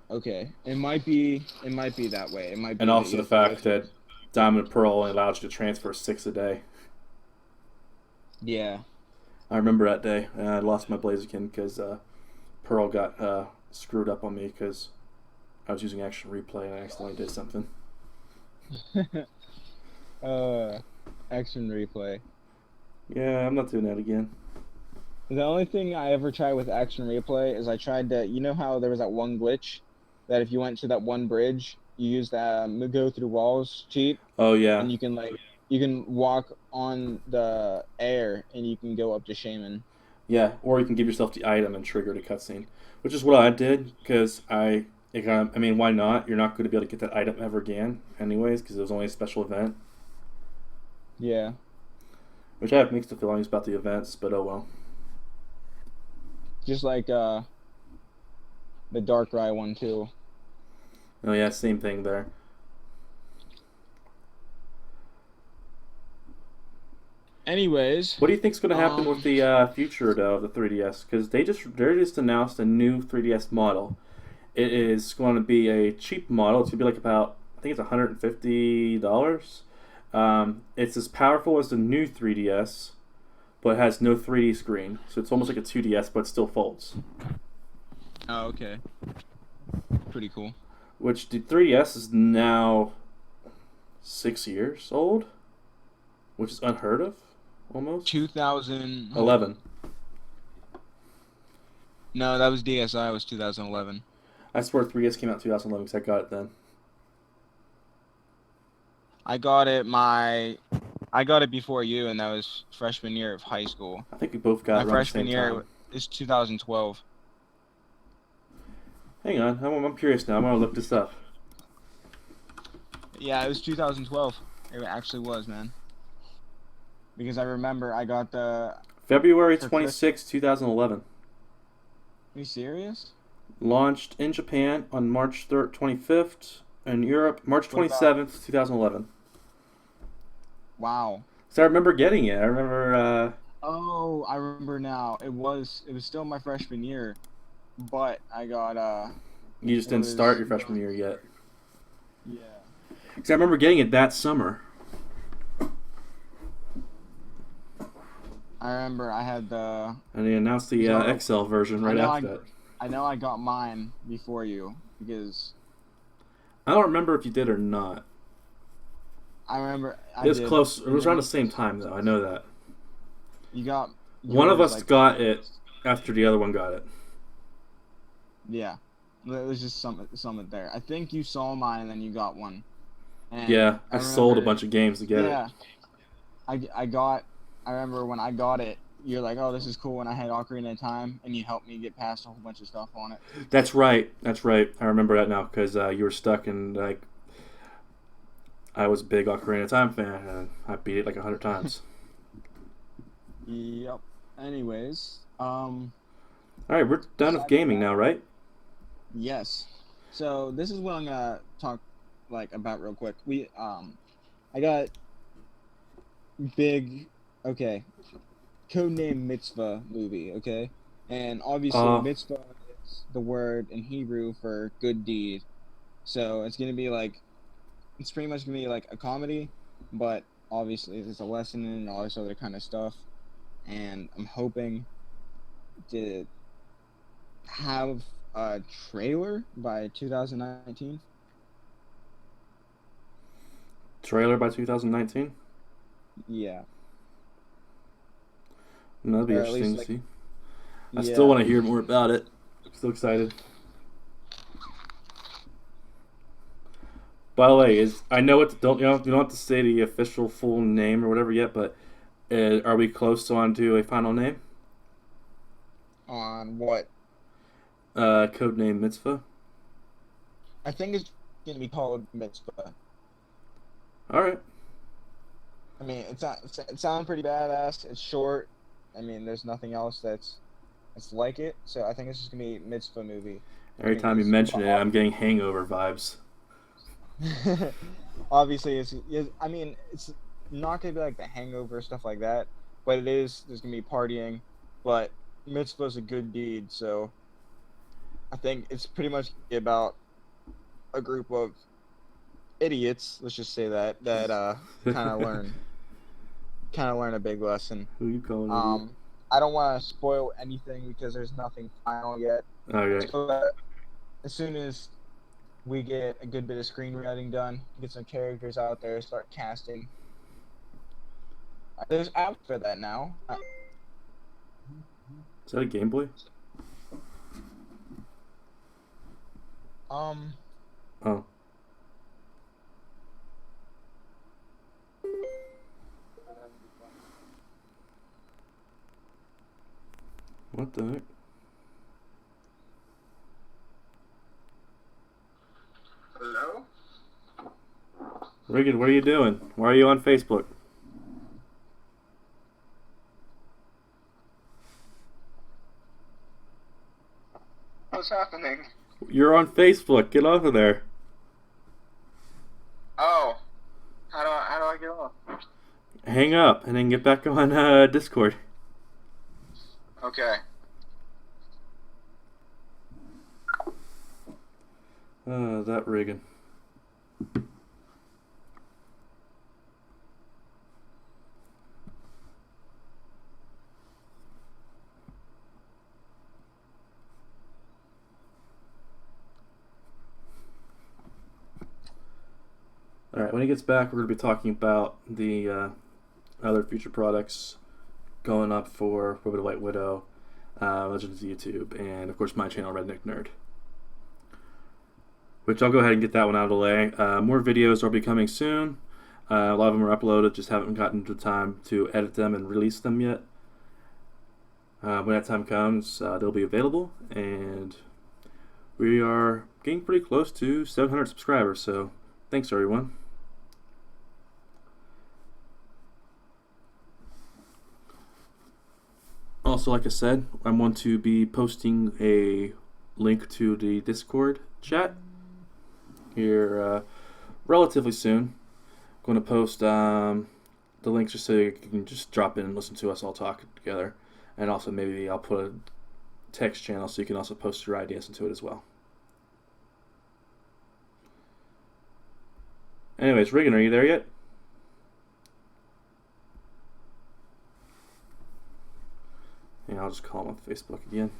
Okay, it might be that way. It might be. And that also you the have to go fact through- that Diamond and Pearl only allowed you to transfer 6 a day. Yeah. I remember that day, and I lost my Blaziken because Pearl got screwed up on me because I was using Action Replay and I accidentally did something. Action Replay. Yeah, I'm not doing that again. The only thing I ever tried with Action Replay is I tried to. You know how there was that one glitch that if you went to that one bridge, you use that go through walls cheat, Oh yeah, and you can walk on the air and you can go up to Shaman. yeah. Or you can give yourself the item and trigger the cutscene, which is what I did because I mean, why not? You're not going to be able to get that item ever again, anyways, because it was only a special event. Yeah. Which I have mixed feelings about the events, but oh well. Just like the Darkrai one too. Oh yeah, same thing there. Anyways, What do you think's going to happen with the future though of the 3DS? Because they just announced a new 3DS model. It is going to be a cheap model. It's going to be like about, I think it's $150. It's as powerful as the new 3DS, but it has no 3D screen. So it's almost like a 2DS, but it still folds. oh okay, pretty cool. Which the 3DS is now 6 years old, which is unheard of, almost. 2000. 11. No, that was DSi. Was 2011. I swear 3DS came out in 2011 because I got it then. I got it before you, and that was freshman year of high school. I think we both got My it around the freshman same year time. is 2012. Hang on, I'm curious now. I'm gonna look this up. Yeah, it was 2012. It actually was, man. Because I remember I got the. February For 26, 2011. Are you serious? Launched in Japan on March 25th, and Europe March What about- 27th, 2011. Wow. So I remember getting it. I remember. Oh, I remember now. It was still my freshman year, but I got You just It didn't was- start your freshman year yet. yeah. Because I remember getting it that summer. I remember I had the. And they announced the So, XL version right I know after that. I know I got mine before you because I don't remember if you did or not. I remember I It was did. close. It was And around the then- same time, though. I know that. You got One of yours, us like, got it after the other one got it. yeah. There's just some there. I think you saw mine and then you got one. And Yeah, I sold a remember, bunch of games to get it. yeah, I remember when I got it, you're like, oh, this is cool. And I had Ocarina of Time, and you helped me get past a whole bunch of stuff on it. That's right. That's right. I remember that now because you were stuck and like I was a big Ocarina of Time fan and I beat it like 100 times. Yep. Anyways, All right, we're done with besides gaming that, now, right? yes. So this is what I'm gonna talk like about real quick. I got big, okay, codename Mitzvah movie, okay, and obviously Uh, Mitzvah is the word in Hebrew for good deed. So it's gonna be like it's pretty much gonna be like a comedy, but obviously there's a lesson and all this other kind of stuff. And I'm hoping to have a trailer by 2019. trailer by 2019. Yeah, That'd be or at least interesting to like see. I still yeah. want to hear more about it. I'm still excited. By the way, is I know it. Don't you don't have to say the official full name or whatever yet, but are we close on to a final name? On what? Code name Mitzvah. I think it's gonna be called Mitzvah. All right. I mean, it sounds pretty badass. It's short. I mean, there's nothing else that's like it. So I think it's just gonna be Mitzvah movie. I Every mean, time you because mention it, I'm getting hangover vibes. obviously I mean, it's not gonna be like the Hangover stuff like that, but it is. There's gonna be partying, but Mitzvah's a good deed, so I think it's pretty much about a group of idiots. Let's just say that kind of learn a big lesson. Who you calling an idiot? Um, I don't want to spoil anything because there's nothing final yet. Okay. So as soon as we get a good bit of screenwriting done, get some characters out there, start casting. There's apps for that now. Is that a Game Boy? Um, Oh. What the heck? hello? Regan, what are you doing? Why are you on Facebook? What's happening? You're on Facebook. Get off of there. Oh, how do I get off? Hang up and then get back on Discord. Okay. That Regan. Alright, when he gets back, we're going to be talking about the other future products going up for Widow White Widow, Legends of YouTube, and of course my channel, Redneck Nerd. Which I'll go ahead and get that one out of the way. More videos will be coming soon. A lot of them are uploaded, just haven't gotten the time to edit them and release them yet. When that time comes, they'll be available, and we are getting pretty close to 700 subscribers, so thanks everyone. Also, like I said, I'm going to be posting a link to the Discord chat here relatively soon. I'm going to post the links just so you can just drop in and listen to us all talk together. And also maybe I'll put a text channel so you can also post your ideas into it as well. Anyways, Regan, are you there yet? Yeah, I'll just call him on Facebook again.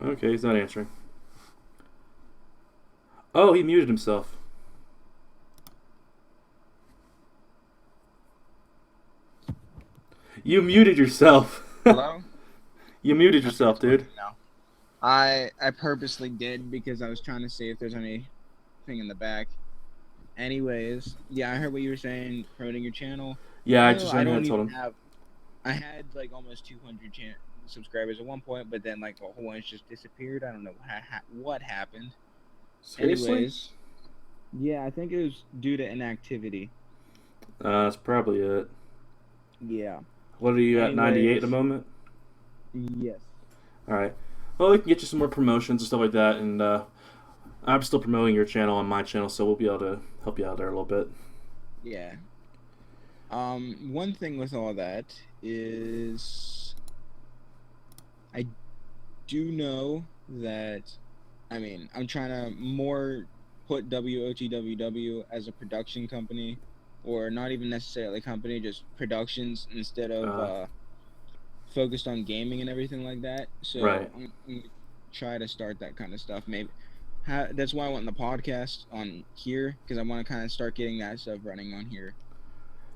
Okay, he's not answering. Oh, he muted himself. You muted yourself. Hello? You muted Okay, yourself, it's dude. working now. I purposely did because I was trying to see if there's anything in the back. Anyways, yeah, I heard what you were saying, promoting your channel. Yeah, I No, just I went ahead don't and told even him. have. I had like almost 200 subscribers at one point, but then like a whole bunch just disappeared. I don't know what happened. Seriously? Anyways, yeah, I think it was due to inactivity. That's probably it. Yeah. What are you at, 98 at the Anyways, moment? yes. Alright. Well, we can get you some more promotions and stuff like that, and I'm still promoting your channel on my channel, so we'll be able to help you out there a little bit. Yeah. One thing with all that is I do know that, I mean, I'm trying to more put WOTWW as a production company, or not even necessarily a company, just productions instead of focused on gaming and everything like that. So Right. I'm gonna try to start that kind of stuff. Maybe that's why I want the podcast on here, because I want to kind of start getting that stuff running on here.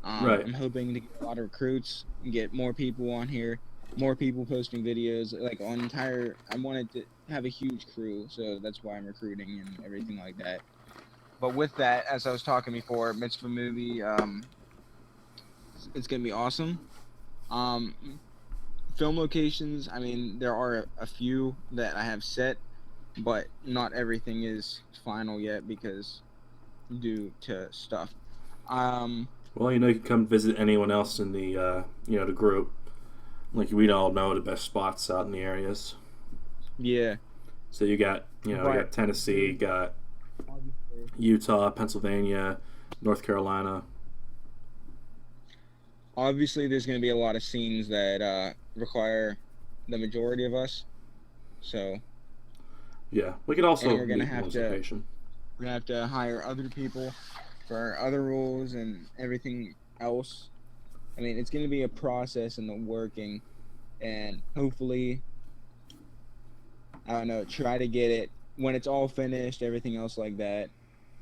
Right. I'm hoping to get a lot of recruits and get more people on here, more people posting videos. Like I wanted to have a huge crew, so that's why I'm recruiting and everything like that. But with that, as I was talking before, Mitzvah movie, it's gonna be awesome. Film locations, I mean, there are a few that I have set, but not everything is final yet because due to stuff. Well, you can come visit anyone else in the the group. Like, we all know the best spots out in the areas. Yeah. So you got, we got Tennessee, got Utah, Pennsylvania, North Carolina. Obviously, there's going to be a lot of scenes that require the majority of us. So Yeah, we could also we're gonna meet in have one to location. we're gonna have to hire other people for other roles and everything else. I mean, it's going to be a process in the working, and hopefully, I don't know, try to get it when it's all finished, everything else like that.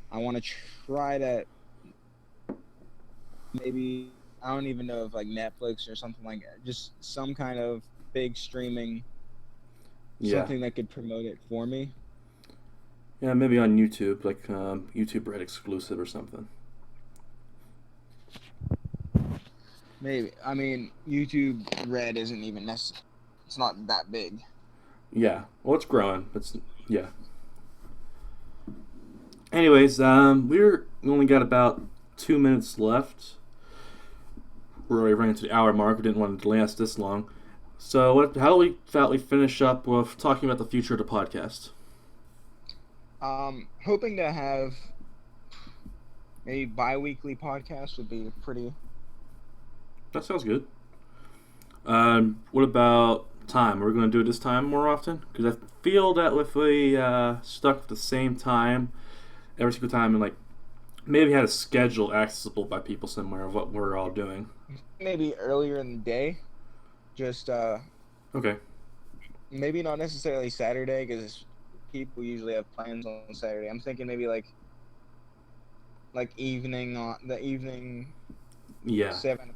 I want to try to maybe, I don't even know if like Netflix or something like that, just some kind of big streaming, Yeah. something that could promote it for me. Yeah, maybe on YouTube, like YouTube Red exclusive or something. Maybe. I mean, YouTube Red isn't even necessary. It's not that big. Yeah, well, it's growing. Yeah. Anyways, we only got about 2 minutes left. We're already running to the hour mark. We didn't want it to last this long. So, how do we thought we finish up with talking about the future of the podcast? Hoping to have maybe bi-weekly podcasts would be pretty. That sounds good. What about time? We're going to do it this time more often? Because I feel that if we stuck with the same time every single time, and like maybe had a schedule accessible by people somewhere of what we're all doing. Maybe earlier in the day. Just Okay. maybe not necessarily Saturday, because people usually have plans on Saturday. I'm thinking maybe like evening, on the evening, Yeah. 7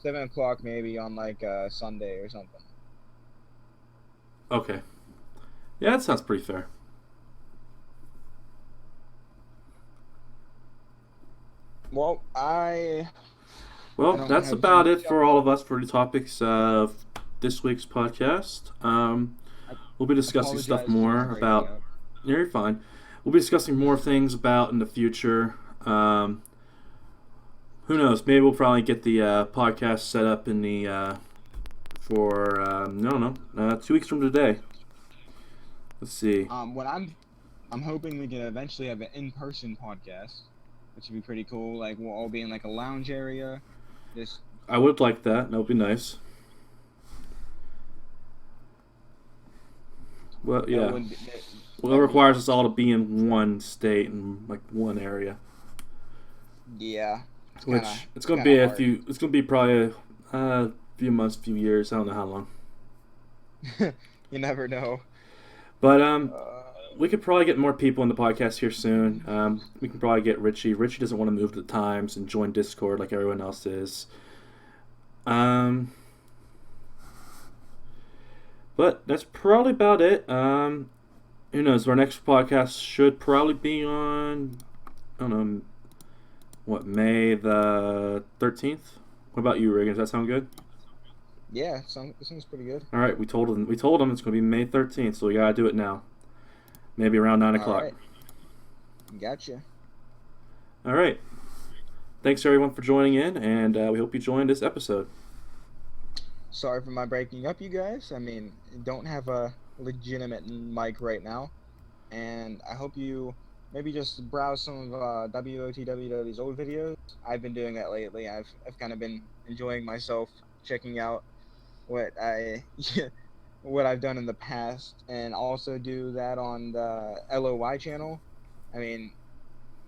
o'clock maybe on like Sunday or something. Okay. Yeah, that sounds pretty fair. Well, Well, don't that's have about too it much for all of us for the topics of this week's podcast. We'll be discussing stuff apologize more for breaking about. up. Yeah, you're fine. We'll be discussing more things about in the future. Who knows? Maybe we'll probably get the podcast set up in the for I don't know, 2 weeks from today. Let's see. What I'm hoping we can eventually have an in-person podcast, which would be pretty cool. Like we'll all be in like a lounge area. Just I would like that. That would be nice. Well, that yeah. would be- Well, it requires us all to be in one state and like one area. yeah. Which kinda- it's gonna kinda be a hard. few. It's gonna be probably a few months, few years. I don't know how long. You never know. But Uh, we could probably get more people in the podcast here soon. We can probably get Richie. Richie doesn't want to move to the Times and join Discord like everyone else is. Um, but that's probably about it. Who knows? Our next podcast should probably be on, I don't know, what, May the 13th? What about you, Reagan? Does that sound good? yeah, it sounds pretty good. All right, we told him it's going to be May 13th, so we got to do it now. Maybe around 9 All o'clock. right, gotcha. All right. Thanks, everyone, for joining in, and we hope you joined this episode. Sorry for my breaking up, you guys. I mean, don't have a legitimate mic right now, and I hope you maybe just browse some of WOTWW's old videos. I've been doing that lately. I've kind of been enjoying myself, checking out what what I've done in the past, and also do that on the LOY channel. I mean,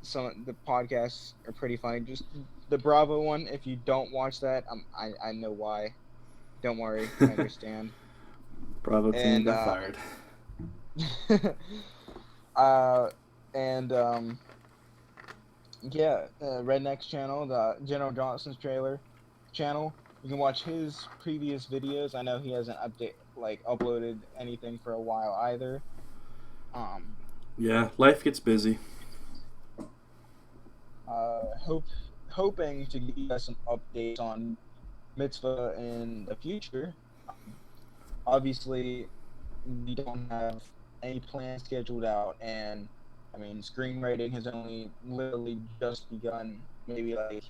some of the podcasts are pretty funny. Just the Bravo one. If you don't watch that, I know why. Don't worry, I understand. Bravo team And got fired. and yeah, Redneck's channel, the General Johnson's trailer channel. You can watch his previous videos. I know he hasn't uploaded anything for a while either. Yeah, life gets busy. Hoping to give you guys some updates on Mitzvah in the future. Obviously, we don't have any plans scheduled out, and I mean, screenwriting has only literally just begun, maybe like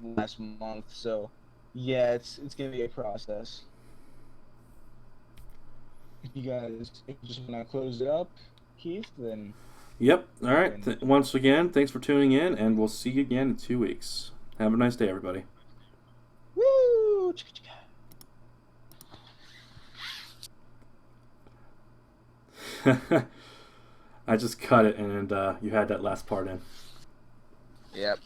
last month. So, yeah, it's gonna be a process. If you guys just want to close it up, Keith, then Yep. All you right. can. Once again, thanks for tuning in, and we'll see you again in 2 weeks. Have a nice day, everybody. Woo! I just cut it, and you had that last part in. Yep.